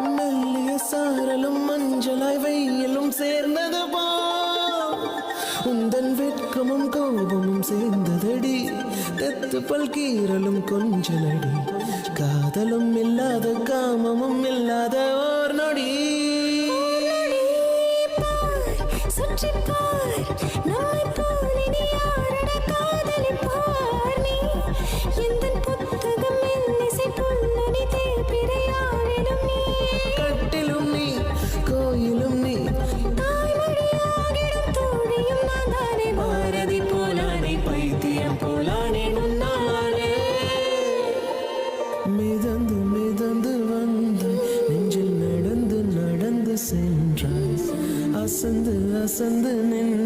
மெல்லிய சாரலும் மஞ்சளாய் வெயிலும் சேர்ந்தது போ உந்தன் வெட்கமும் கோபமும் சேர்ந்ததடி தெத்து பல்கீரலும் கொஞ்சலடி காதலும் இல்லாத காமமும் இல்லாத ஓர் நொடி கட்டிலும் நீ கோயிலும் நீ பாரதி போலானே பைத்தியம் போலானே முன்னாலே மிதந்து மிதந்து வந்து நெஞ்சில் நடந்து நடந்து சென்றாய் அசந்து அசந்து நின்று